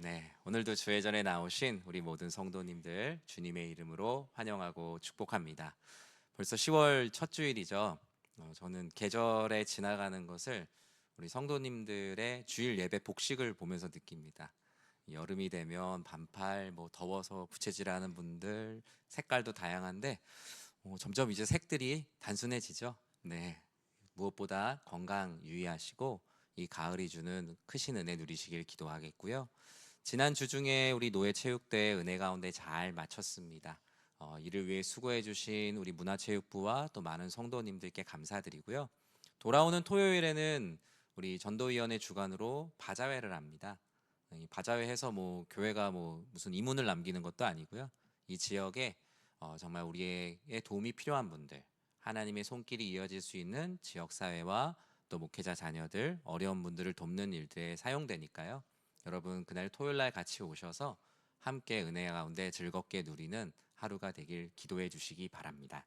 네, 오늘도 주회전에 나오신 우리 모든 성도님들 주님의 이름으로 환영하고 축복합니다. 벌써 10월 첫 주일이죠. 저는 계절에 지나가는 것을 우리 성도님들의 주일 예배 복식을 보면서 느낍니다. 여름이 되면 반팔, 더워서 부채질하는 분들 색깔도 다양한데 점점 이제 색들이 단순해지죠. 네, 무엇보다 건강 유의하시고 이 가을이 주는 크신 은혜 누리시길 기도하겠고요. 지난 주 중에 우리 노예 체육대회 은혜 가운데 잘 마쳤습니다. 이를 위해 수고해 주신 우리 문화체육부와 또 많은 성도님들께 감사드리고요. 돌아오는 토요일에는 우리 전도위원회 주관으로 바자회를 합니다. 이 바자회 해서 교회가 무슨 이문을 남기는 것도 아니고요. 이 지역에 정말 우리에게 도움이 필요한 분들, 하나님의 손길이 이어질 수 있는 지역 사회와 또 목회자 자녀들, 어려운 분들을 돕는 일들에 사용되니까요. 여러분 그날 토요일 날 같이 오셔서 함께 은혜 가운데 즐겁게 누리는 하루가 되길 기도해 주시기 바랍니다.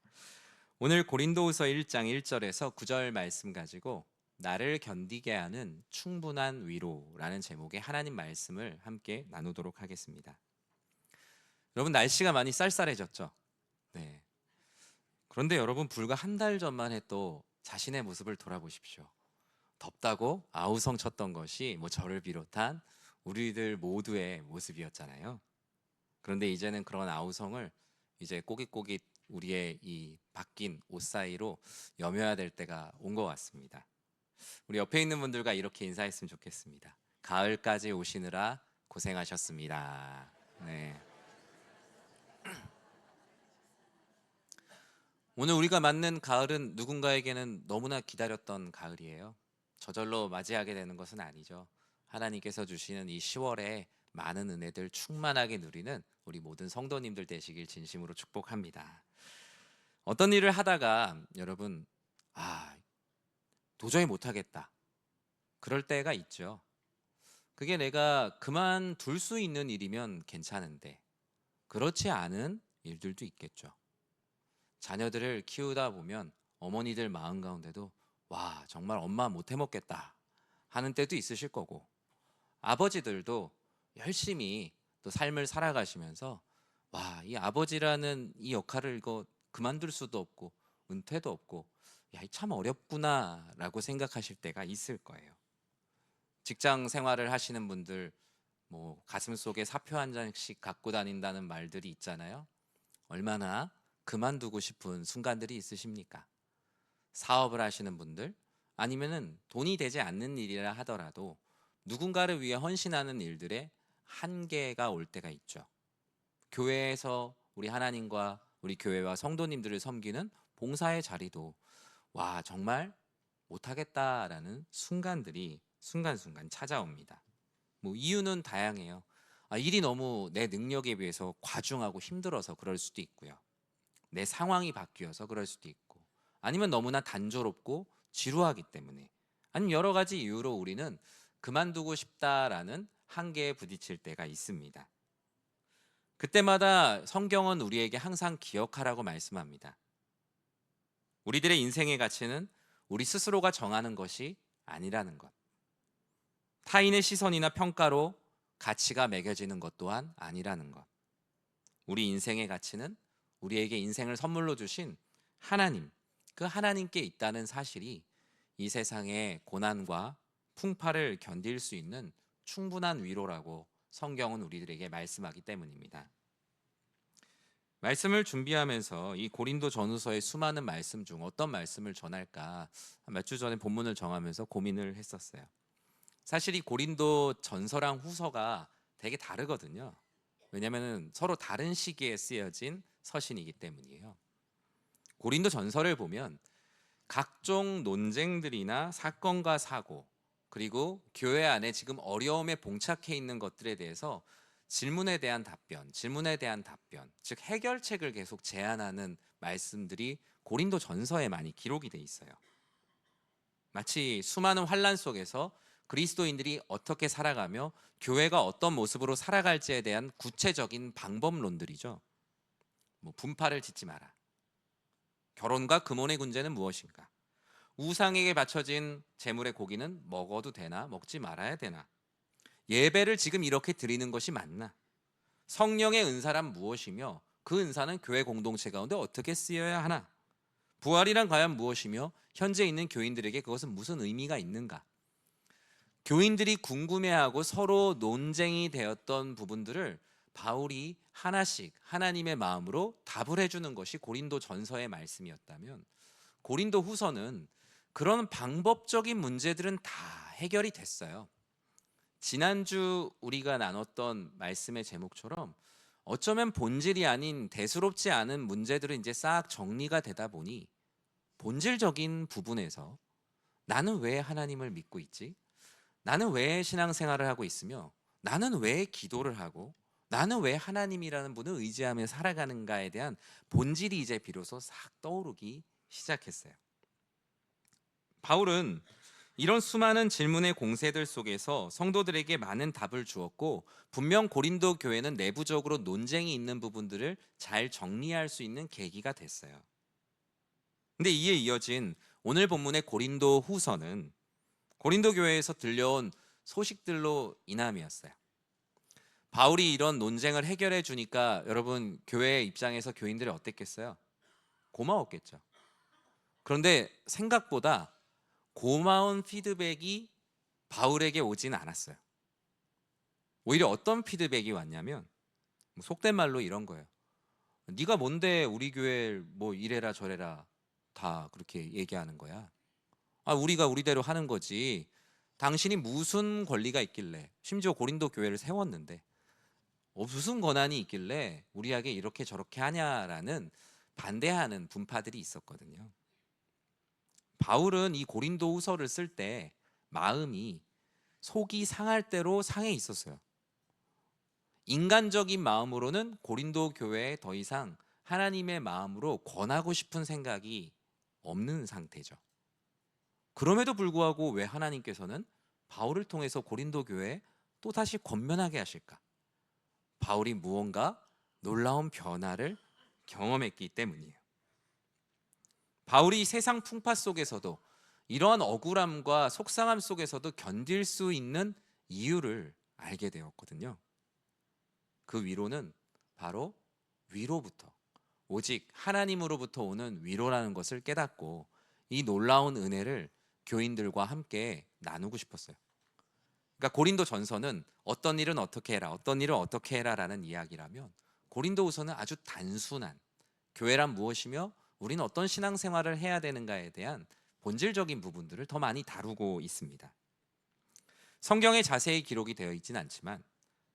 오늘 고린도후서 1장 1절에서 9절 말씀 가지고 나를 견디게 하는 충분한 위로라는 제목의 하나님 말씀을 함께 나누도록 하겠습니다. 여러분 날씨가 많이 쌀쌀해졌죠? 네. 그런데 여러분 불과 한 달 전만 해도 자신의 모습을 돌아보십시오. 덥다고 아우성 쳤던 것이 저를 비롯한 우리들 모두의 모습이었잖아요. 그런데 이제는 그런 아우성을 이제 꼬깃꼬깃 우리의 이 바뀐 옷 사이로 여며야 될 때가 온 것 같습니다. 우리 옆에 있는 분들과 이렇게 인사했으면 좋겠습니다. 가을까지 오시느라 고생하셨습니다. 네. 오늘 우리가 맞는 가을은 누군가에게는 너무나 기다렸던 가을이에요. 저절로 맞이하게 되는 것은 아니죠. 하나님께서 주시는 이 10월에 많은 은혜들 충만하게 누리는 우리 모든 성도님들 되시길 진심으로 축복합니다. 어떤 일을 하다가 여러분 도저히 못하겠다 그럴 때가 있죠. 그게 내가 그만둘 수 있는 일이면 괜찮은데 그렇지 않은 일들도 있겠죠. 자녀들을 키우다 보면 어머니들 마음 가운데도 와 정말 엄마 못 해먹겠다 하는 때도 있으실 거고, 아버지들도 열심히 또 삶을 살아가시면서 와 이 아버지라는 이 역할을 이거 그만둘 수도 없고 은퇴도 없고 야 참 어렵구나 라고 생각하실 때가 있을 거예요. 직장 생활을 하시는 분들 가슴 속에 사표 한 장씩 갖고 다닌다는 말들이 있잖아요. 얼마나 그만두고 싶은 순간들이 있으십니까? 사업을 하시는 분들, 아니면은 돈이 되지 않는 일이라 하더라도 누군가를 위해 헌신하는 일들에 한계가 올 때가 있죠. 교회에서 우리 하나님과 우리 교회와 성도님들을 섬기는 봉사의 자리도 와 정말 못하겠다라는 순간들이 순간순간 찾아옵니다. 이유는 다양해요. 일이 너무 내 능력에 비해서 과중하고 힘들어서 그럴 수도 있고요. 내 상황이 바뀌어서 그럴 수도 있고, 아니면 너무나 단조롭고 지루하기 때문에, 아니면 여러 가지 이유로 우리는 그만두고 싶다라는 한계에 부딪힐 때가 있습니다. 그때마다 성경은 우리에게 항상 기억하라고 말씀합니다. 우리들의 인생의 가치는 우리 스스로가 정하는 것이 아니라는 것. 타인의 시선이나 평가로 가치가 매겨지는 것 또한 아니라는 것. 우리 인생의 가치는 우리에게 인생을 선물로 주신 하나님, 그 하나님께 있다는 사실이 이 세상의 고난과 풍파를 견딜 수 있는 충분한 위로라고 성경은 우리들에게 말씀하기 때문입니다. 말씀을 준비하면서 이 고린도 전후서의 수많은 말씀 중 어떤 말씀을 전할까 몇 주 전에 본문을 정하면서 고민을 했었어요. 사실 이 고린도 전서랑 후서가 되게 다르거든요. 왜냐하면 서로 다른 시기에 쓰여진 서신이기 때문이에요. 고린도 전서를 보면 각종 논쟁들이나 사건과 사고, 그리고 교회 안에 지금 어려움에 봉착해 있는 것들에 대해서 질문에 대한 답변, 즉 해결책을 계속 제안하는 말씀들이 고린도 전서에 많이 기록이 돼 있어요. 마치 수많은 환란 속에서 그리스도인들이 어떻게 살아가며 교회가 어떤 모습으로 살아갈지에 대한 구체적인 방법론들이죠. 분파를 짓지 마라. 결혼과 금혼의 문제는 무엇인가? 우상에게 바쳐진 제물의 고기는 먹어도 되나 먹지 말아야 되나? 예배를 지금 이렇게 드리는 것이 맞나? 성령의 은사란 무엇이며 그 은사는 교회 공동체 가운데 어떻게 쓰여야 하나? 부활이란 과연 무엇이며 현재 있는 교인들에게 그것은 무슨 의미가 있는가? 교인들이 궁금해하고 서로 논쟁이 되었던 부분들을 바울이 하나씩 하나님의 마음으로 답을 해주는 것이 고린도 전서의 말씀이었다면, 고린도 후서는 그런 방법적인 문제들은 다 해결이 됐어요. 지난주 우리가 나눴던 말씀의 제목처럼 어쩌면 본질이 아닌 대수롭지 않은 문제들은 이제 싹 정리가 되다 보니 본질적인 부분에서 나는 왜 하나님을 믿고 있지? 나는 왜 신앙생활을 하고 있으며 나는 왜 기도를 하고 나는 왜 하나님이라는 분을 의지하며 살아가는가에 대한 본질이 이제 비로소 싹 떠오르기 시작했어요. 바울은 이런 수많은 질문의 공세들 속에서 성도들에게 많은 답을 주었고, 분명 고린도 교회는 내부적으로 논쟁이 있는 부분들을 잘 정리할 수 있는 계기가 됐어요. 근데 이에 이어진 오늘 본문의 고린도 후서는 고린도 교회에서 들려온 소식들로 인함이었어요. 바울이 이런 논쟁을 해결해 주니까 여러분, 교회의 입장에서 교인들이 어땠겠어요? 고마웠겠죠. 그런데 생각보다 고마운 피드백이 바울에게 오지는 않았어요. 오히려 어떤 피드백이 왔냐면, 속된 말로 이런 거예요. 네가 뭔데 우리 교회를 뭐 이래라 저래라 다 그렇게 얘기하는 거야. 우리가 우리대로 하는 거지. 당신이 무슨 권리가 있길래, 심지어 고린도 교회를 세웠는데 무슨 권한이 있길래 우리에게 이렇게 저렇게 하냐라는 반대하는 분파들이 있었거든요. 바울은 이 고린도 후서를 쓸 때 마음이 속이 상할 대로 상해 있었어요. 인간적인 마음으로는 고린도 교회에 더 이상 하나님의 마음으로 권하고 싶은 생각이 없는 상태죠. 그럼에도 불구하고 왜 하나님께서는 바울을 통해서 고린도 교회에 또 다시 권면하게 하실까? 바울이 무언가 놀라운 변화를 경험했기 때문이에요. 바울이 세상 풍파 속에서도 이러한 억울함과 속상함 속에서도 견딜 수 있는 이유를 알게 되었거든요. 그 위로는 바로 위로부터, 오직 하나님으로부터 오는 위로라는 것을 깨닫고 이 놀라운 은혜를 교인들과 함께 나누고 싶었어요. 그러니까 고린도 전서는 어떤 일은 어떻게 해라, 어떤 일은 어떻게 해라라는 이야기라면, 고린도 후서는 아주 단순한 교회란 무엇이며 우리는 어떤 신앙생활을 해야 되는가에 대한 본질적인 부분들을 더 많이 다루고 있습니다. 성경에 자세히 기록이 되어 있지는 않지만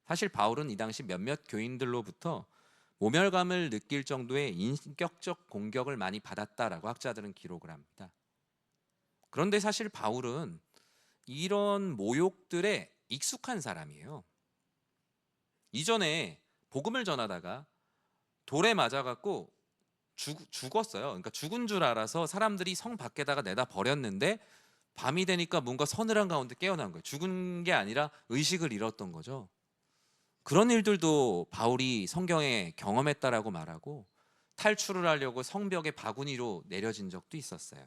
사실 바울은 이 당시 몇몇 교인들로부터 모멸감을 느낄 정도의 인격적 공격을 많이 받았다라고 학자들은 기록을 합니다. 그런데 사실 바울은 이런 모욕들에 익숙한 사람이에요. 이전에 복음을 전하다가 돌에 맞아갖고 죽었어요. 그러니까 죽은 줄 알아서 사람들이 성 밖에다가 내다 버렸는데 밤이 되니까 뭔가 서늘한 가운데 깨어난 거예요. 죽은 게 아니라 의식을 잃었던 거죠. 그런 일들도 바울이 성경에 경험했다라고 말하고, 탈출을 하려고 성벽의 바구니로 내려진 적도 있었어요.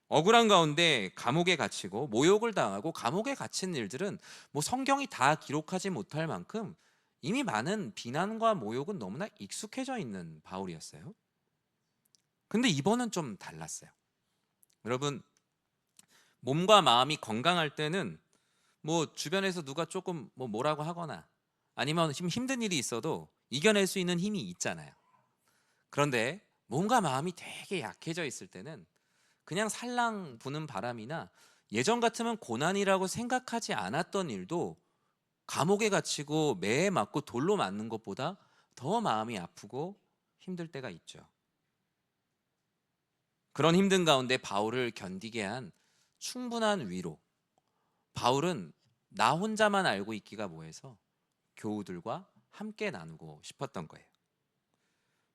억울한 가운데 감옥에 갇히고 모욕을 당하고 감옥에 갇힌 일들은 뭐 성경이 다 기록하지 못할 만큼 이미 많은 비난과 모욕은 너무나 익숙해져 있는 바울이었어요. 근데 이번은 좀 달랐어요. 여러분, 몸과 마음이 건강할 때는 뭐 주변에서 누가 조금 뭐라고 하거나 아니면 힘든 일이 있어도 이겨낼 수 있는 힘이 있잖아요. 그런데 몸과 마음이 되게 약해져 있을 때는 그냥 살랑 부는 바람이나 예전 같으면 고난이라고 생각하지 않았던 일도 감옥에 갇히고 매에 맞고 돌로 맞는 것보다 더 마음이 아프고 힘들 때가 있죠. 그런 힘든 가운데 바울을 견디게 한 충분한 위로, 바울은 나 혼자만 알고 있기가 뭐해서 교우들과 함께 나누고 싶었던 거예요.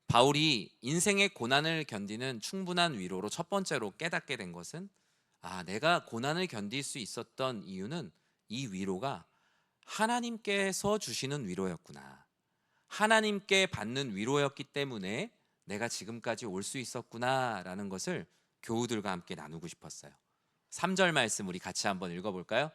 바울이 인생의 고난을 견디는 충분한 위로로 첫 번째로 깨닫게 된 것은, 내가 고난을 견딜 수 있었던 이유는 이 위로가 하나님께서 주시는 위로였구나. 하나님께 받는 위로였기 때문에 내가 지금까지 올 수 있었구나라는 것을 교우들과 함께 나누고 싶었어요. 3절 말씀 우리 같이 한번 읽어볼까요?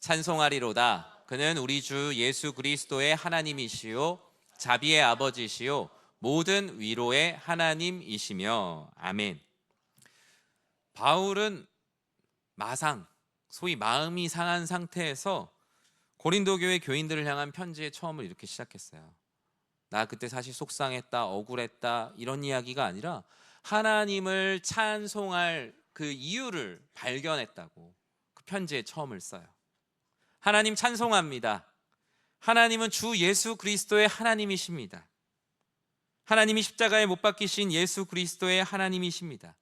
찬송하리로다. 그는 우리 주 예수 그리스도의 하나님이시요 자비의 아버지시요 모든 위로의 하나님이시며. 아멘. 바울은 마상, 소위 마음이 상한 상태에서 고린도 교회 교인들을 향한 편지의 처음을 이렇게 시작했어요. 나 그때 사실 속상했다, 억울했다, 이런 이야기가 아니라 하나님을 찬송할 그 이유를 발견했다고 그 편지의 처음을 써요. 하나님 찬송합니다. 하나님은 주 예수 그리스도의 하나님이십니다. 하나님이 십자가에 못 박히신 예수 그리스도의 하나님이십니다.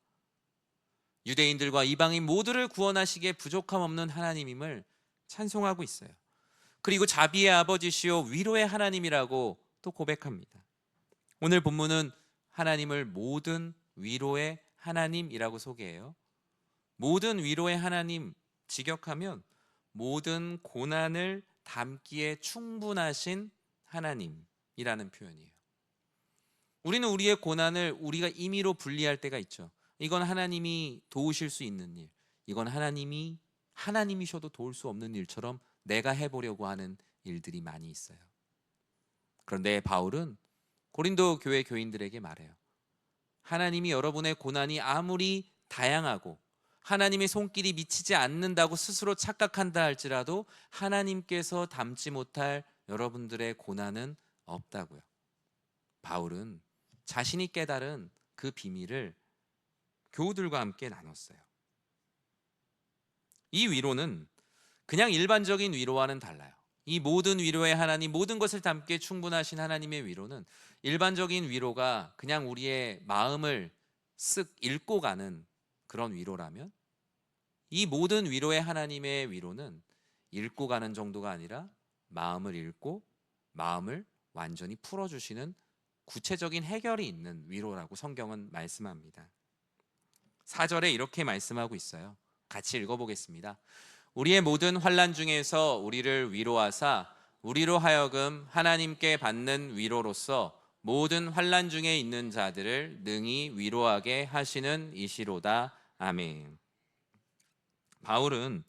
유대인들과 이방인 모두를 구원하시기에 부족함 없는 하나님임을 찬송하고 있어요. 그리고 자비의 아버지시요 위로의 하나님이라고 또 고백합니다. 오늘 본문은 하나님을 모든 위로의 하나님이라고 소개해요. 모든 위로의 하나님, 직역하면 모든 고난을 담기에 충분하신 하나님이라는 표현이에요. 우리는 우리의 고난을 우리가 임의로 분리할 때가 있죠. 이건 하나님이 도우실 수 있는 일, 이건 하나님이셔도 도울 수 없는 일처럼 내가 해보려고 하는 일들이 많이 있어요. 그런데 바울은 고린도 교회 교인들에게 말해요. 하나님이 여러분의 고난이 아무리 다양하고 하나님의 손길이 미치지 않는다고 스스로 착각한다 할지라도 하나님께서 담지 못할 여러분들의 고난은 없다고요. 바울은 자신이 깨달은 그 비밀을 교우들과 함께 나눴어요. 이 위로는 그냥 일반적인 위로와는 달라요. 이 모든 위로의 하나님, 모든 것을 담기에 충분하신 하나님의 위로는 일반적인 위로가 그냥 우리의 마음을 쓱 읽고 가는 그런 위로라면, 이 모든 위로의 하나님의 위로는 읽고 가는 정도가 아니라 마음을 읽고 마음을 완전히 풀어주시는 구체적인 해결이 있는 위로라고 성경은 말씀합니다. 4절에 이렇게 말씀하고 있어요. 같이 읽어보겠습니다. 우리의 모든 환난 중에서 우리를 위로하사 우리로 하여금 하나님께 받는 위로로서 모든 환난 중에 있는 자들을 능히 위로하게 하시는 이시로다. 아멘. 바울은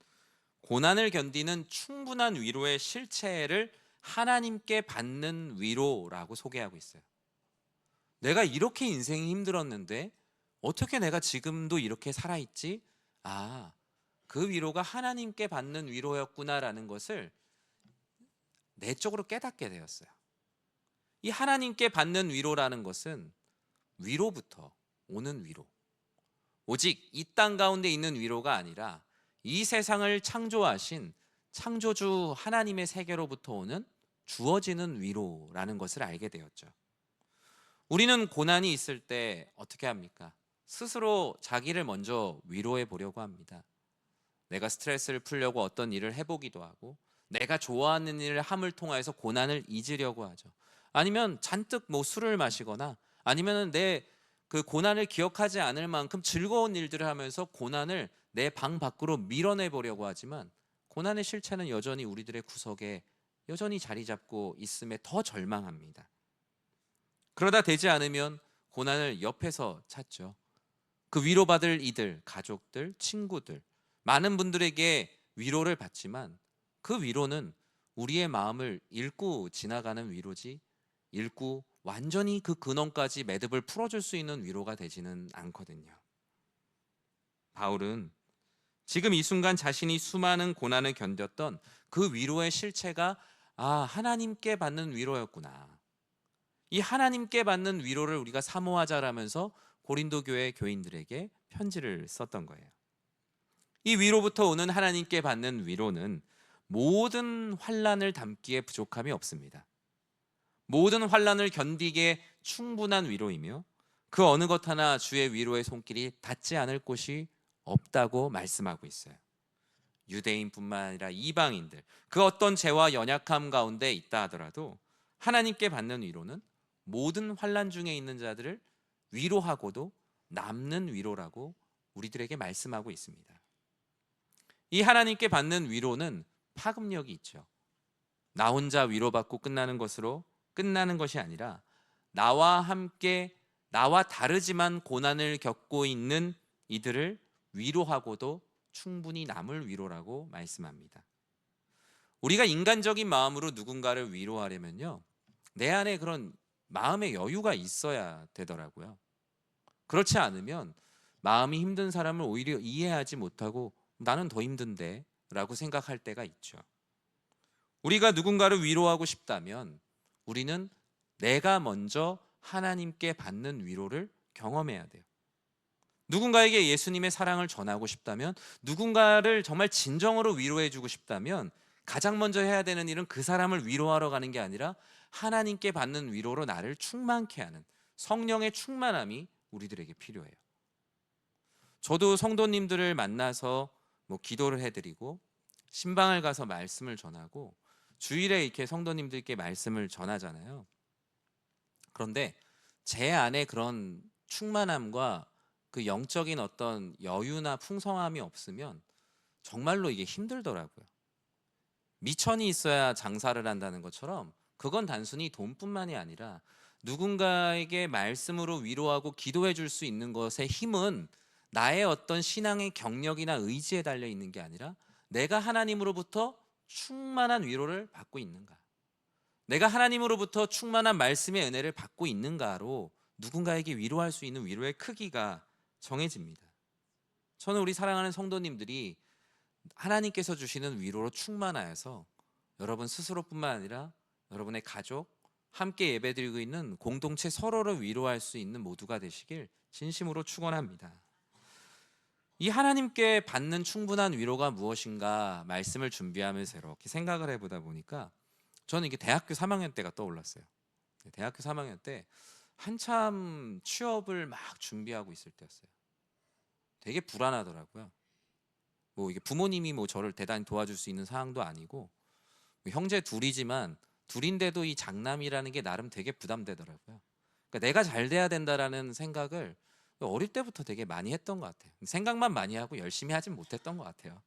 고난을 견디는 충분한 위로의 실체를 하나님께 받는 위로라고 소개하고 있어요. 내가 이렇게 인생이 힘들었는데 어떻게 내가 지금도 이렇게 살아있지? 그 위로가 하나님께 받는 위로였구나라는 것을 내적으로 깨닫게 되었어요. 이 하나님께 받는 위로라는 것은 위로부터 오는 위로, 오직 이 땅 가운데 있는 위로가 아니라 이 세상을 창조하신 창조주 하나님의 세계로부터 오는 주어지는 위로라는 것을 알게 되었죠. 우리는 고난이 있을 때 어떻게 합니까? 스스로 자기를 먼저 위로해 보려고 합니다. 내가 스트레스를 풀려고 어떤 일을 해보기도 하고, 내가 좋아하는 일을 함을 통해서 고난을 잊으려고 하죠. 아니면 잔뜩 술을 마시거나, 아니면 내 그 고난을 기억하지 않을 만큼 즐거운 일들을 하면서 고난을 내 방 밖으로 밀어내 보려고 하지만, 고난의 실체는 여전히 우리들의 구석에 여전히 자리 잡고 있음에 더 절망합니다. 그러다 되지 않으면 고난을 옆에서 찾죠. 그 위로받을 이들, 가족들, 친구들, 많은 분들에게 위로를 받지만 그 위로는 우리의 마음을 읽고 지나가는 위로지, 읽고 완전히 그 근원까지 매듭을 풀어줄 수 있는 위로가 되지는 않거든요. 바울은 지금 이 순간 자신이 수많은 고난을 견뎠던 그 위로의 실체가 하나님께 받는 위로였구나, 이 하나님께 받는 위로를 우리가 사모하자라면서 고린도 교회 교인들에게 편지를 썼던 거예요. 이 위로부터 오는 하나님께 받는 위로는 모든 환난을 담기에 부족함이 없습니다. 모든 환난을 견디기에 충분한 위로이며 그 어느 것 하나 주의 위로의 손길이 닿지 않을 곳이 없다고 말씀하고 있어요. 유대인뿐만 아니라 이방인들, 그 어떤 죄와 연약함 가운데 있다 하더라도 하나님께 받는 위로는 모든 환난 중에 있는 자들을 위로하고도 남는 위로라고 우리들에게 말씀하고 있습니다. 이 하나님께 받는 위로는 파급력이 있죠. 나 혼자 위로받고 끝나는 것이 아니라 나와 함께, 나와 다르지만 고난을 겪고 있는 이들을 위로하고도 충분히 남을 위로라고 말씀합니다. 우리가 인간적인 마음으로 누군가를 위로하려면요, 내 안에 그런 마음의 여유가 있어야 되더라고요. 그렇지 않으면 마음이 힘든 사람을 오히려 이해하지 못하고 나는 더 힘든데 라고 생각할 때가 있죠. 우리가 누군가를 위로하고 싶다면 우리는 내가 먼저 하나님께 받는 위로를 경험해야 돼요. 누군가에게 예수님의 사랑을 전하고 싶다면, 누군가를 정말 진정으로 위로해 주고 싶다면 가장 먼저 해야 되는 일은 그 사람을 위로하러 가는 게 아니라 하나님께 받는 위로로 나를 충만케 하는 성령의 충만함이 우리들에게 필요해요. 저도 성도님들을 만나서 기도를 해드리고 신방을 가서 말씀을 전하고 주일에 이렇게 성도님들께 말씀을 전하잖아요. 그런데 제 안에 그런 충만함과 그 영적인 어떤 여유나 풍성함이 없으면 정말로 이게 힘들더라고요. 미천이 있어야 장사를 한다는 것처럼 그건 단순히 돈뿐만이 아니라 누군가에게 말씀으로 위로하고 기도해 줄 수 있는 것의 힘은 나의 어떤 신앙의 경력이나 의지에 달려 있는 게 아니라 내가 하나님으로부터 충만한 위로를 받고 있는가, 내가 하나님으로부터 충만한 말씀의 은혜를 받고 있는가로 누군가에게 위로할 수 있는 위로의 크기가 정해집니다. 저는 우리 사랑하는 성도님들이 하나님께서 주시는 위로로 충만하여서 여러분 스스로뿐만 아니라 여러분의 가족, 함께 예배드리고 있는 공동체 서로를 위로할 수 있는 모두가 되시길 진심으로 축원합니다. 이 하나님께 받는 충분한 위로가 무엇인가 말씀을 준비하면서 이렇게 생각을 해보다 보니까 저는 이게 대학교 3학년 때가 떠올랐어요. 대학교 3학년 때 한참 취업을 막 준비하고 있을 때였어요. 되게 불안하더라고요. 이게 부모님이 저를 대단히 도와줄 수 있는 상황도 아니고, 형제 둘이지만 둘인데도 이 장남이라는 게 나름 되게 부담되더라고요. 그러니까 내가 잘 돼야 된다라는 생각을 어릴 때부터 되게 많이 했던 것 같아요. 생각만 많이 하고 열심히 하진 못했던 것 같아요.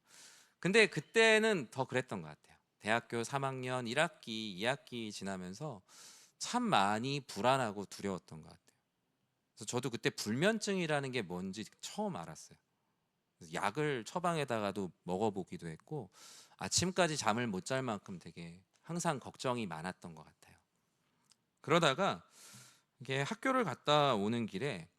근데 그때는 더 그랬던 것 같아요. 대학교 3학년 1학기, 2학기 지나면서 참 많이 불안하고 두려웠던 것 같아요. 그래서 저도 그때 불면증이라는 게 뭔지 처음 알았어요. 약을 처방에다가도 먹어보기도 했고 아침까지 잠을 못 잘 만큼 되게 항상 걱정이 많았던 것 같아요. 그러다가 이게 학교를 갔다 오는 길에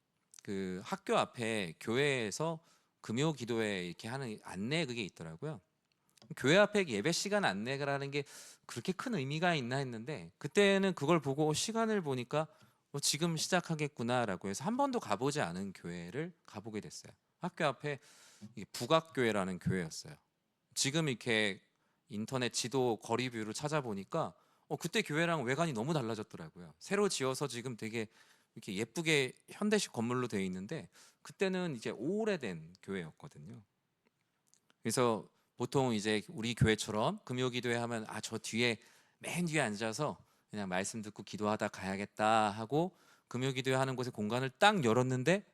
그 학교 앞에 교회에서 금요 기도회 이렇게 하는 안내 그게 있더라고요. 교회 앞에 예배 시간 안내라는 게 그렇게 큰 의미가 있나 했는데 그때는 그걸 보고 시간을 보니까 지금 시작하겠구나라고 해서 한 번도 가보지 않은 교회를 가보게 됐어요. 학교 앞에 북악교회라는 교회였어요. 지금 이렇게 인터넷 지도 거리뷰를 찾아보니까 그때 교회랑 외관이 너무 달라졌더라고요. 새로 지어서 지금 되게 이렇게 예쁘게 현대식 건물로 되어 있는데 그때는 이제 오래된 교회였거든요. 그래서 보통 이제 우리 교회처럼 금요기도회 하면 저 뒤에 맨 뒤에 앉아서 그냥 말씀 듣고 기도하다 가야겠다 하고 금요기도회 하는 곳에 공간을 딱 열었는데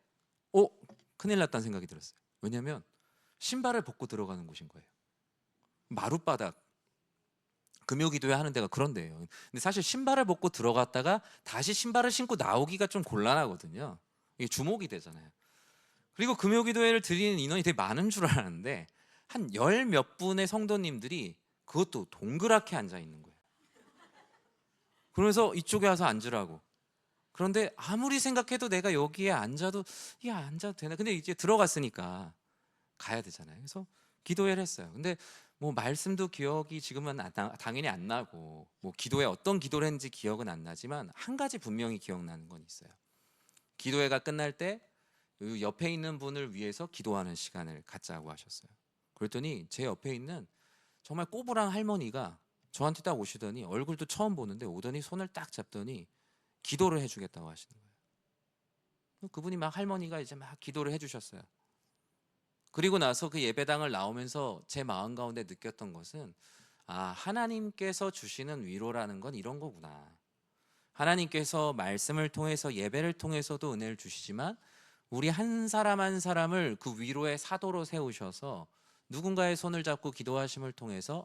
큰일 났다는 생각이 들었어요. 왜냐면 신발을 벗고 들어가는 곳인 거예요. 마룻바닥, 금요기도회 하는 데가 그런 데예요. 근데 사실 신발을 벗고 들어갔다가 다시 신발을 신고 나오기가 좀 곤란하거든요. 이게 주목이 되잖아요. 그리고 금요기도회를 드리는 인원이 되게 많은 줄 알았는데 한 열 몇 분의 성도님들이 그것도 동그랗게 앉아 있는 거예요. 그래서 이쪽에 와서 앉으라고. 그런데 아무리 생각해도 내가 여기에 앉아도 이게 앉아도 되나? 근데 이제 들어갔으니까 가야 되잖아요. 그래서 기도회를 했어요. 근데 말씀도 기억이 지금은 당연히 안 나고 기도회 어떤 기도를 했는지 기억은 안 나지만 한 가지 분명히 기억나는 건 있어요. 기도회가 끝날 때 옆에 있는 분을 위해서 기도하는 시간을 갖자고 하셨어요. 그랬더니 제 옆에 있는 정말 꼬부랑 할머니가 저한테 딱 오시더니 얼굴도 처음 보는데 오더니 손을 딱 잡더니 기도를 해주겠다고 하시는 거예요. 그분이 막 할머니가 이제 막 기도를 해주셨어요. 그리고 나서 그 예배당을 나오면서 제 마음 가운데 느꼈던 것은 하나님께서 주시는 위로라는 건 이런 거구나. 하나님께서 말씀을 통해서 예배를 통해서도 은혜를 주시지만 우리 한 사람 한 사람을 그 위로의 사도로 세우셔서 누군가의 손을 잡고 기도하심을 통해서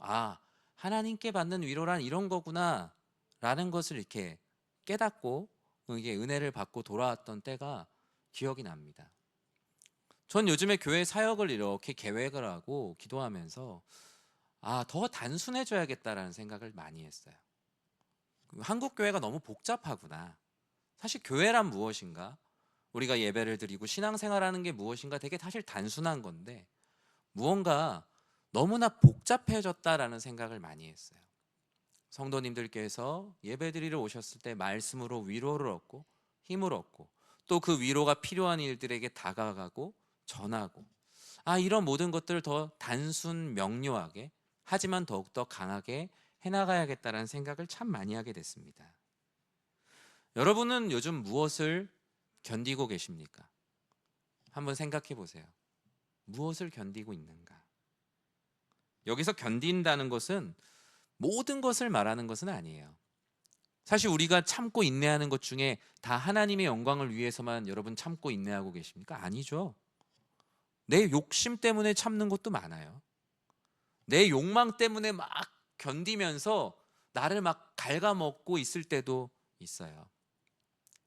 하나님께 받는 위로란 이런 거구나 라는 것을 이렇게 깨닫고 이게 은혜를 받고 돌아왔던 때가 기억이 납니다. 전 요즘에 교회 사역을 이렇게 계획을 하고 기도하면서 더 단순해져야겠다라는 생각을 많이 했어요. 한국 교회가 너무 복잡하구나. 사실 교회란 무엇인가? 우리가 예배를 드리고 신앙생활하는 게 무엇인가? 되게 사실 단순한 건데 무언가 너무나 복잡해졌다라는 생각을 많이 했어요. 성도님들께서 예배드리러 오셨을 때 말씀으로 위로를 얻고 힘을 얻고 또 그 위로가 필요한 일들에게 다가가고 전하고 이런 모든 것들을 더 단순 명료하게 하지만 더욱더 강하게 해나가야겠다는 생각을 참 많이 하게 됐습니다. 여러분은 요즘 무엇을 견디고 계십니까? 한번 생각해 보세요. 무엇을 견디고 있는가? 여기서 견딘다는 것은 모든 것을 말하는 것은 아니에요. 사실 우리가 참고 인내하는 것 중에 다 하나님의 영광을 위해서만 여러분 참고 인내하고 계십니까? 아니죠. 내 욕심 때문에 참는 것도 많아요. 내 욕망 때문에 막 견디면서 나를 막 갉아먹고 있을 때도 있어요.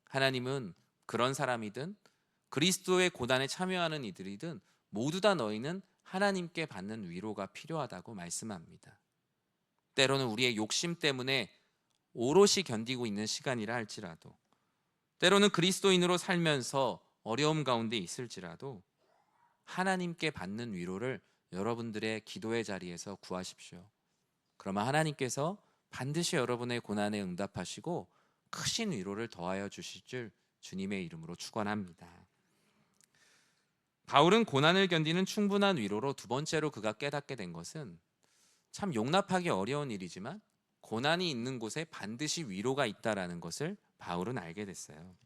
하나님은 그런 사람이든 그리스도의 고난에 참여하는 이들이든 모두 다 너희는 하나님께 받는 위로가 필요하다고 말씀합니다. 때로는 우리의 욕심 때문에 오롯이 견디고 있는 시간이라 할지라도, 때로는 그리스도인으로 살면서 어려움 가운데 있을지라도 하나님께 받는 위로를 여러분들의 기도의 자리에서 구하십시오. 그러면 하나님께서 반드시 여러분의 고난에 응답하시고 크신 위로를 더하여 주실 줄 주님의 이름으로 축원합니다. 바울은 고난을 견디는 충분한 위로로 두 번째로 그가 깨닫게 된 것은 참 용납하기 어려운 일이지만 고난이 있는 곳에 반드시 위로가 있다라는 것을 바울은 알게 됐어요.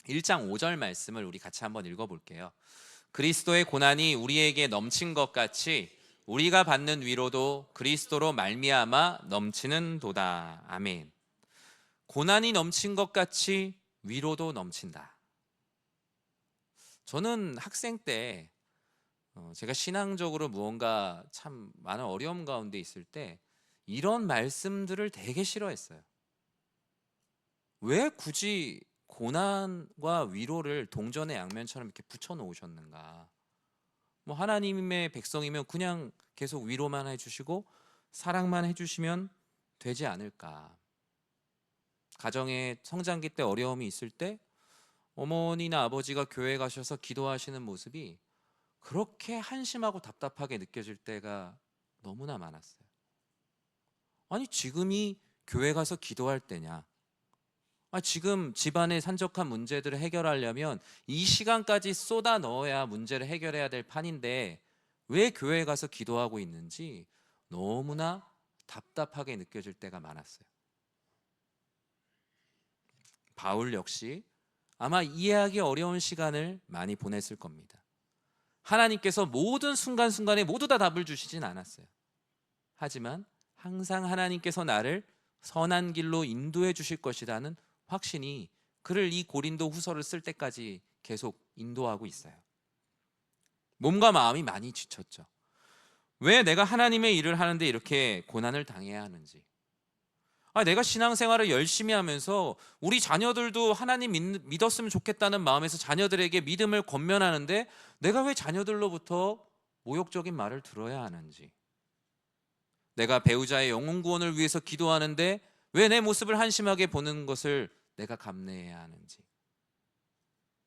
1장 5절 말씀을 우리 같이 한번 읽어볼게요. 그리스도의 고난이 우리에게 넘친 것 같이 우리가 받는 위로도 그리스도로 말미암아 넘치는 도다. 아멘. 고난이 넘친 것 같이 위로도 넘친다. 저는 학생 때 제가 신앙적으로 무언가 참 많은 어려움 가운데 있을 때 이런 말씀들을 되게 싫어했어요. 왜 굳이 고난과 위로를 동전의 양면처럼 이렇게 붙여 놓으셨는가? 뭐 하나님의 백성이면 그냥 계속 위로만 해주시고 사랑만 해주시면 되지 않을까? 가정의 성장기 때 어려움이 있을 때 어머니나 아버지가 교회 가셔서 기도하시는 모습이 그렇게 한심하고 답답하게 느껴질 때가 너무나 많았어요. 아니 지금이 교회 가서 기도할 때냐? 지금 집안의 산적한 문제들을 해결하려면 이 시간까지 쏟아 넣어야 문제를 해결해야 될 판인데 왜 교회 가서 기도하고 있는지 너무나 답답하게 느껴질 때가 많았어요. 바울 역시 아마 이해하기 어려운 시간을 많이 보냈을 겁니다. 하나님께서 모든 순간순간에 모두 다 답을 주시진 않았어요. 하지만 항상 하나님께서 나를 선한 길로 인도해 주실 것이라는 확신이 그를 이 고린도 후서를 쓸 때까지 계속 인도하고 있어요. 몸과 마음이 많이 지쳤죠. 왜 내가 하나님의 일을 하는데 이렇게 고난을 당해야 하는지, 내가 신앙생활을 열심히 하면서 우리 자녀들도 하나님 믿었으면 좋겠다는 마음에서 자녀들에게 믿음을 권면하는데 내가 왜 자녀들로부터 모욕적인 말을 들어야 하는지, 내가 배우자의 영혼 구원을 위해서 기도하는데 왜 내 모습을 한심하게 보는 것을 내가 감내해야 하는지,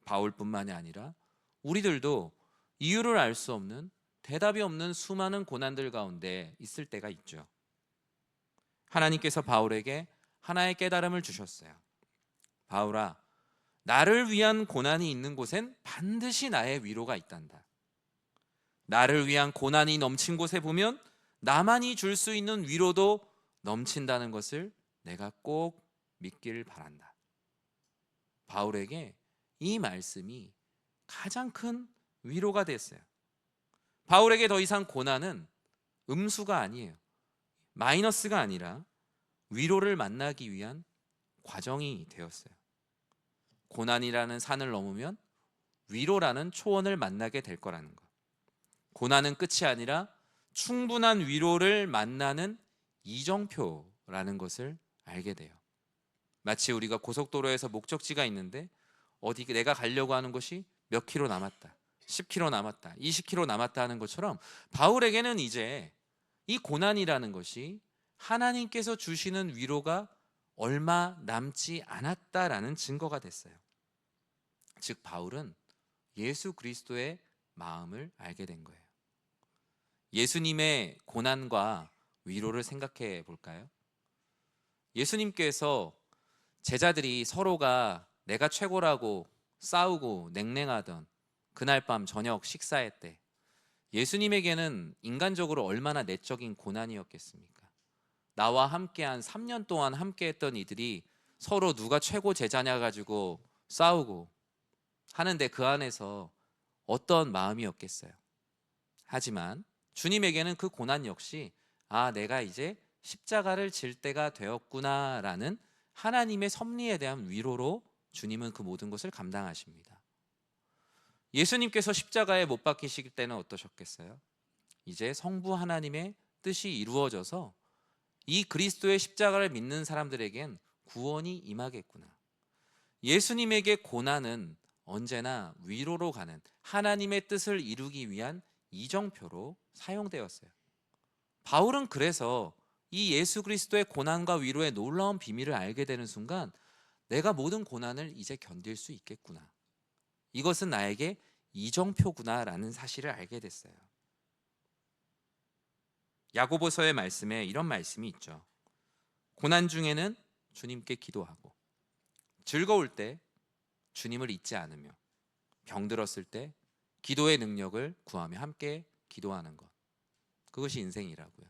바울뿐만이 아니라 우리들도 이유를 알 수 없는, 대답이 없는 수많은 고난들 가운데 있을 때가 있죠. 하나님께서 바울에게 하나의 깨달음을 주셨어요. 바울아, 나를 위한 고난이 있는 곳엔 반드시 나의 위로가 있단다. 나를 위한 고난이 넘친 곳에 보면 나만이 줄 수 있는 위로도 넘친다는 것을 내가 꼭 믿기를 바란다. 바울에게 이 말씀이 가장 큰 위로가 됐어요. 바울에게 더 이상 고난은 음수가 아니에요. 마이너스가 아니라 위로를 만나기 위한 과정이 되었어요. 고난이라는 산을 넘으면 위로라는 초원을 만나게 될 거라는 것. 고난은 끝이 아니라 충분한 위로를 만나는 이정표라는 것을 알게 돼요. 마치 우리가 고속도로에서 목적지가 있는데 어디 내가 가려고 하는 곳이 몇 킬로 남았다, 10킬로 남았다, 20킬로 남았다 하는 것처럼 바울에게는 이제 이 고난이라는 것이 하나님께서 주시는 위로가 얼마 남지 않았다라는 증거가 됐어요. 즉 바울은 예수 그리스도의 마음을 알게 된 거예요. 예수님의 고난과 위로를 생각해 볼까요? 예수님께서 제자들이 서로가 내가 최고라고 싸우고 냉랭하던 그날 밤 저녁 식사회 때 예수님에게는 인간적으로 얼마나 내적인 고난이었겠습니까? 나와 함께한 3년 동안 함께했던 이들이 서로 누가 최고 제자냐 가지고 싸우고 하는데 그 안에서 어떤 마음이었겠어요? 하지만 주님에게는 그 고난 역시 내가 이제 십자가를 질 때가 되었구나라는 하나님의 섭리에 대한 위로로 주님은 그 모든 것을 감당하십니다. 예수님께서 십자가에 못 박히실 때는 어떠셨겠어요? 이제 성부 하나님의 뜻이 이루어져서 이 그리스도의 십자가를 믿는 사람들에겐 구원이 임하겠구나. 예수님에게 고난은 언제나 위로로 가는 하나님의 뜻을 이루기 위한 이정표로 사용되었어요. 바울은 그래서 이 예수 그리스도의 고난과 위로의 놀라운 비밀을 알게 되는 순간 내가 모든 고난을 이제 견딜 수 있겠구나. 이것은 나에게 이정표구나라는 사실을 알게 됐어요. 야고보서의 말씀에 이런 말씀이 있죠. 고난 중에는 주님께 기도하고 즐거울 때 주님을 잊지 않으며 병들었을 때 기도의 능력을 구하며 함께 기도하는 것. 그것이 인생이라고요.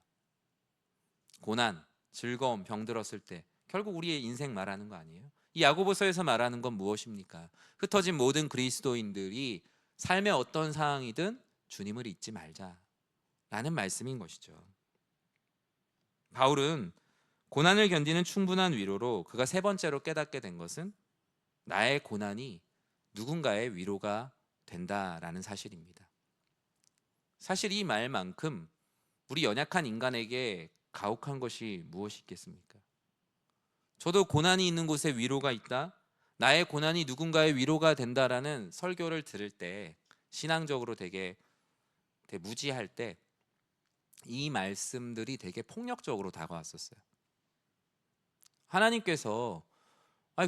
고난, 즐거움, 병들었을 때 결국 우리의 인생 말하는 거 아니에요? 이 야고보서에서 말하는 건 무엇입니까? 흩어진 모든 그리스도인들이 삶의 어떤 상황이든 주님을 잊지 말자라는 말씀인 것이죠. 바울은 고난을 견디는 충분한 위로로 그가 세 번째로 깨닫게 된 것은 나의 고난이 누군가의 위로가 된다라는 사실입니다. 사실 이 말만큼 우리 연약한 인간에게 가혹한 것이 무엇이 있겠습니까? 저도 고난이 있는 곳에 위로가 있다, 나의 고난이 누군가의 위로가 된다라는 설교를 들을 때 신앙적으로 되게 무지할 때 이 말씀들이 되게 폭력적으로 다가왔었어요. 하나님께서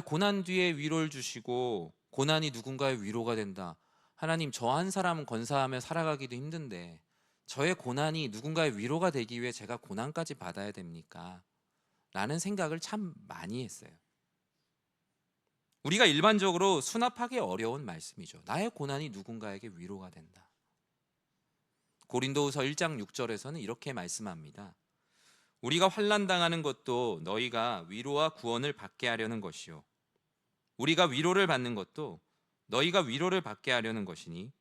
고난 뒤에 위로를 주시고 고난이 누군가의 위로가 된다. 하나님, 저 한 사람은 건사하며 살아가기도 힘든데 저의 고난이 누군가의 위로가 되기 위해 제가 고난까지 받아야 됩니까? 라는 생각을 참 많이 했어요. 우리가 일반적으로 수납하기 어려운 말씀이죠. 나의 고난이 누군가에게 위로가 된다. 고린도후서 1장 6절에서는 이렇게 말씀합니다. 우리가 환난 당하는 것도 너희가 위로와 구원을 받게 하려는 것이요, 우리가 위로를 받는 것도 너희가 위로를 받게 하려는 것이니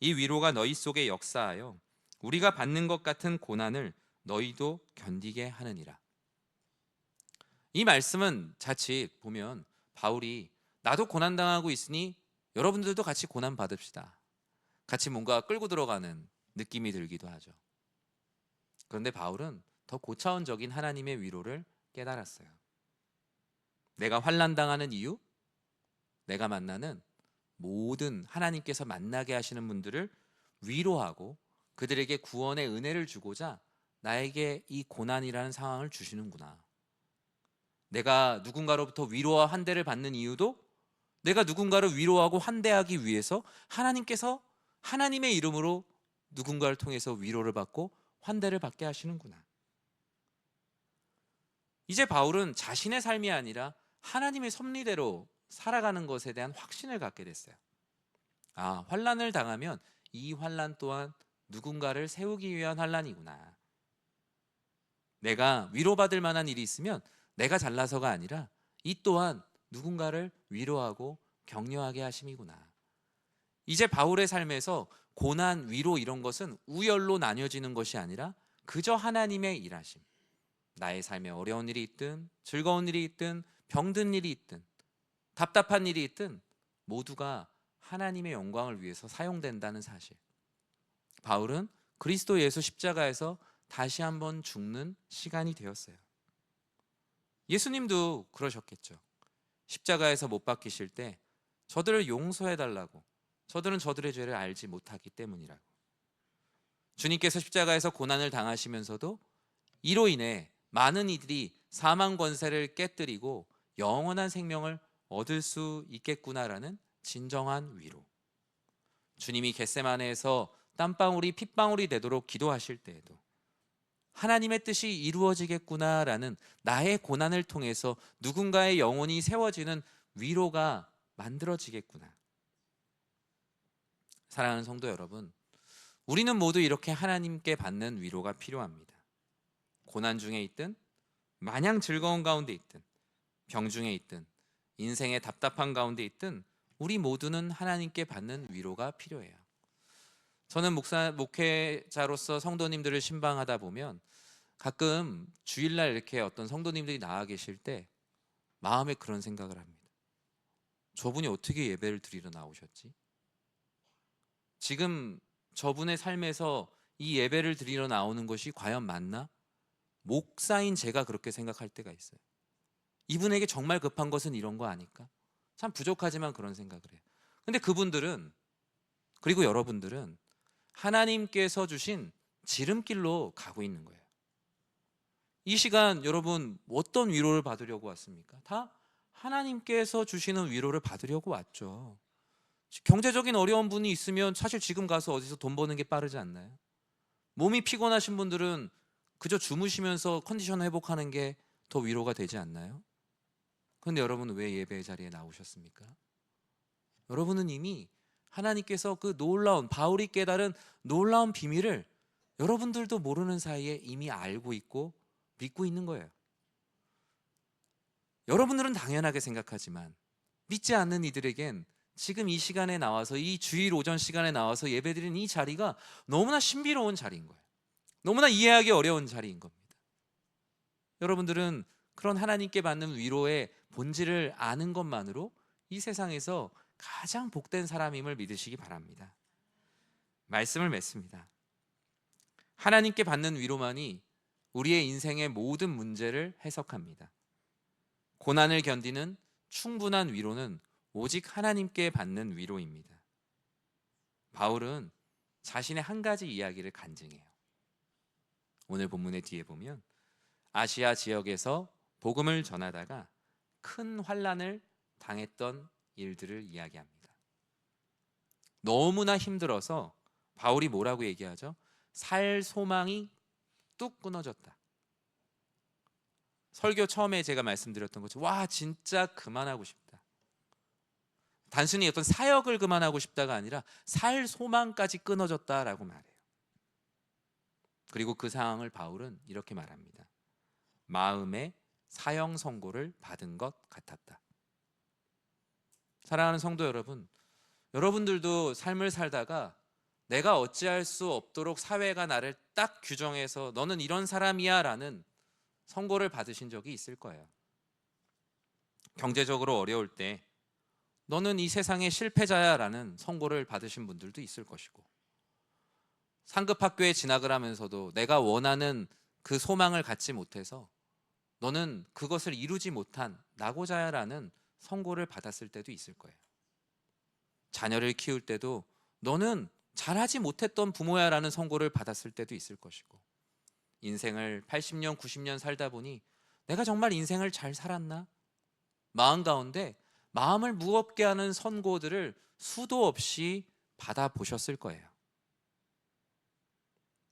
이 위로가 너희 속에 역사하여 우리가 받는 것 같은 고난을 너희도 견디게 하느니라. 이 말씀은 자칫 보면 바울이 나도 고난당하고 있으니 여러분들도 같이 고난 받읍시다, 같이 뭔가 끌고 들어가는 느낌이 들기도 하죠. 그런데 바울은 더 고차원적인 하나님의 위로를 깨달았어요. 내가 환난당하는 이유, 내가 만나는 모든 하나님께서 만나게 하시는 분들을 위로하고 그들에게 구원의 은혜를 주고자 나에게 이 고난이라는 상황을 주시는구나. 내가 누군가로부터 위로와 환대를 받는 이유도 내가 누군가를 위로하고 환대하기 위해서 하나님께서 하나님의 이름으로 누군가를 통해서 위로를 받고 환대를 받게 하시는구나. 이제 바울은 자신의 삶이 아니라 하나님의 섭리대로 살아가는 것에 대한 확신을 갖게 됐어요. 환난을 당하면 이 환난 또한 누군가를 세우기 위한 환난이구나. 내가 위로받을 만한 일이 있으면 내가 잘나서가 아니라 이 또한 누군가를 위로하고 격려하게 하심이구나. 이제 바울의 삶에서 고난, 위로 이런 것은 우열로 나뉘어지는 것이 아니라 그저 하나님의 일하심. 나의 삶에 어려운 일이 있든 즐거운 일이 있든 병든 일이 있든 답답한 일이 있든 모두가 하나님의 영광을 위해서 사용된다는 사실. 바울은 그리스도 예수 십자가에서 다시 한번 죽는 시간이 되었어요. 예수님도 그러셨겠죠. 십자가에서 못 박히실 때 저들을 용서해 달라고, 저들은 저들의 죄를 알지 못하기 때문이라고. 주님께서 십자가에서 고난을 당하시면서도 이로 인해 많은 이들이 사망 권세를 깨뜨리고 영원한 생명을 얻을 수 있겠구나라는 진정한 위로. 주님이 겟세마네에서 땀방울이 핏방울이 되도록 기도하실 때에도 하나님의 뜻이 이루어지겠구나라는 나의 고난을 통해서 누군가의 영혼이 세워지는 위로가 만들어지겠구나. 사랑하는 성도 여러분, 우리는 모두 이렇게 하나님께 받는 위로가 필요합니다. 고난 중에 있든 마냥 즐거운 가운데 있든 병 중에 있든 인생의 답답한 가운데 있든 우리 모두는 하나님께 받는 위로가 필요해요. 저는 목회자로서 성도님들을 신방하다 보면 가끔 주일날 이렇게 어떤 성도님들이 나와 계실 때 마음에 그런 생각을 합니다. 저분이 어떻게 예배를 드리러 나오셨지? 지금 저분의 삶에서 이 예배를 드리러 나오는 것이 과연 맞나? 목사인 제가 그렇게 생각할 때가 있어요. 이분에게 정말 급한 것은 이런 거 아닐까? 참 부족하지만 그런 생각을 해요. 근데 그분들은, 그리고 여러분들은 하나님께서 주신 지름길로 가고 있는 거예요. 이 시간 여러분 어떤 위로를 받으려고 왔습니까? 다 하나님께서 주시는 위로를 받으려고 왔죠. 경제적인 어려운 분이 있으면 사실 지금 가서 어디서 돈 버는 게 빠르지 않나요? 몸이 피곤하신 분들은 그저 주무시면서 컨디션 회복하는 게 더 위로가 되지 않나요? 그런데 여러분은 왜 예배 자리에 나오셨습니까? 여러분은 이미 하나님께서 그 놀라운, 바울이 깨달은 놀라운 비밀을 여러분들도 모르는 사이에 이미 알고 있고 믿고 있는 거예요. 여러분들은 당연하게 생각하지만 믿지 않는 이들에겐 지금 이 시간에 나와서, 이 주일 오전 시간에 나와서 예배드리는 이 자리가 너무나 신비로운 자리인 거예요. 너무나 이해하기 어려운 자리인 겁니다. 여러분들은 그런 하나님께 받는 위로의 본질을 아는 것만으로 이 세상에서 가장 복된 사람임을 믿으시기 바랍니다. 말씀을 맺습니다. 하나님께 받는 위로만이 우리의 인생의 모든 문제를 해석합니다. 고난을 견디는 충분한 위로는 오직 하나님께 받는 위로입니다. 바울은 자신의 한 가지 이야기를 간증해요. 오늘 본문의 뒤에 보면 아시아 지역에서 복음을 전하다가 큰 환난을 당했던 일들을 이야기합니다. 너무나 힘들어서 바울이 뭐라고 얘기하죠? 살 소망이 뚝 끊어졌다. 설교 처음에 제가 말씀드렸던 것처럼 와 진짜 그만하고 싶다. 단순히 어떤 사역을 그만하고 싶다가 아니라 살 소망까지 끊어졌다라고 말해요. 그리고 그 상황을 바울은 이렇게 말합니다. 마음의 사형 선고를 받은 것 같았다. 사랑하는 성도 여러분, 여러분들도 삶을 살다가 내가 어찌할 수 없도록 사회가 나를 딱 규정해서 너는 이런 사람이야 라는 선고를 받으신 적이 있을 거예요. 경제적으로 어려울 때 너는 이 세상의 실패자야 라는 선고를 받으신 분들도 있을 것이고, 상급 학교에 진학을 하면서도 내가 원하는 그 소망을 갖지 못해서 너는 그것을 이루지 못한 낙오자야 라는 선고를 받았을 때도 있을 거예요. 자녀를 키울 때도 너는 잘하지 못했던 부모야 라는 선고를 받았을 때도 있을 것이고, 인생을 80년 90년 살다 보니 내가 정말 인생을 잘 살았나? 마음 가운데 마음을 무겁게 하는 선고들을 수도 없이 받아보셨을 거예요.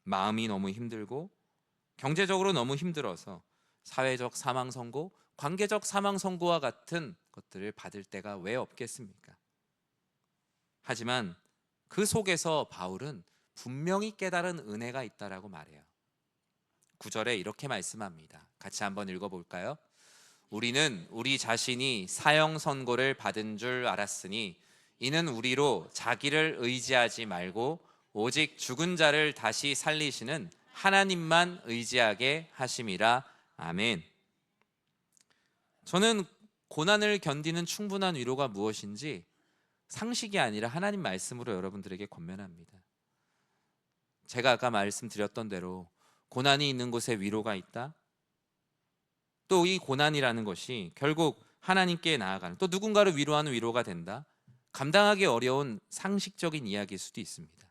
마음이 너무 힘들고 경제적으로 너무 힘들어서 사회적 사망 선고, 관계적 사망 선고와 같은 것들을 받을 때가 왜 없겠습니까? 하지만 그 속에서 바울은 분명히 깨달은 은혜가 있다라고 말해요. 9절에 이렇게 말씀합니다. 같이 한번 읽어볼까요? 우리는 우리 자신이 사형 선고를 받은 줄 알았으니 이는 우리로 자기를 의지하지 말고 오직 죽은 자를 다시 살리시는 하나님만 의지하게 하심이라. 아멘. 저는 고난을 견디는 충분한 위로가 무엇인지 상식이 아니라 하나님 말씀으로 여러분들에게 권면합니다. 제가 아까 말씀드렸던 대로 고난이 있는 곳에 위로가 있다. 또 이 고난이라는 것이 결국 하나님께 나아가는, 또 누군가를 위로하는 위로가 된다. 감당하기 어려운 상식적인 이야기일 수도 있습니다.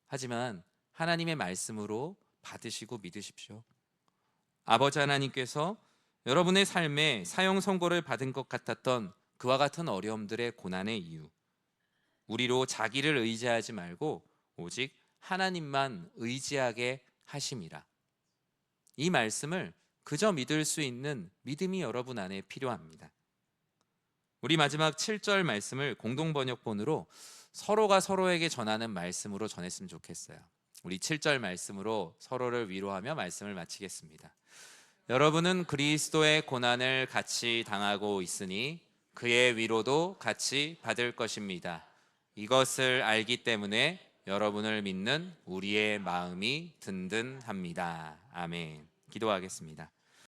하지만 하나님의 말씀으로 받으시고 믿으십시오. 아버지 하나님께서 여러분의 삶에 사형 선고를 받은 것 같았던 그와 같은 어려움들의 고난의 이유, 우리로 자기를 의지하지 말고 오직 하나님만 의지하게 하심이라. 이 말씀을 그저 믿을 수 있는 믿음이 여러분 안에 필요합니다. 우리 마지막 7절 말씀을 공동번역본으로 서로가 서로에게 전하는 말씀으로 전했으면 좋겠어요. 우리 7절 말씀으로 서로를 위로하며 말씀을 마치겠습니다. 여러분은 그리스도의 고난을 같이 당하고 있으니 그의 위로도 같이 받을 것입니다. 이것을 알기 때문에 여러분을 믿는 우리의 마음이 든든합니다. 아멘. 기도하겠습니다.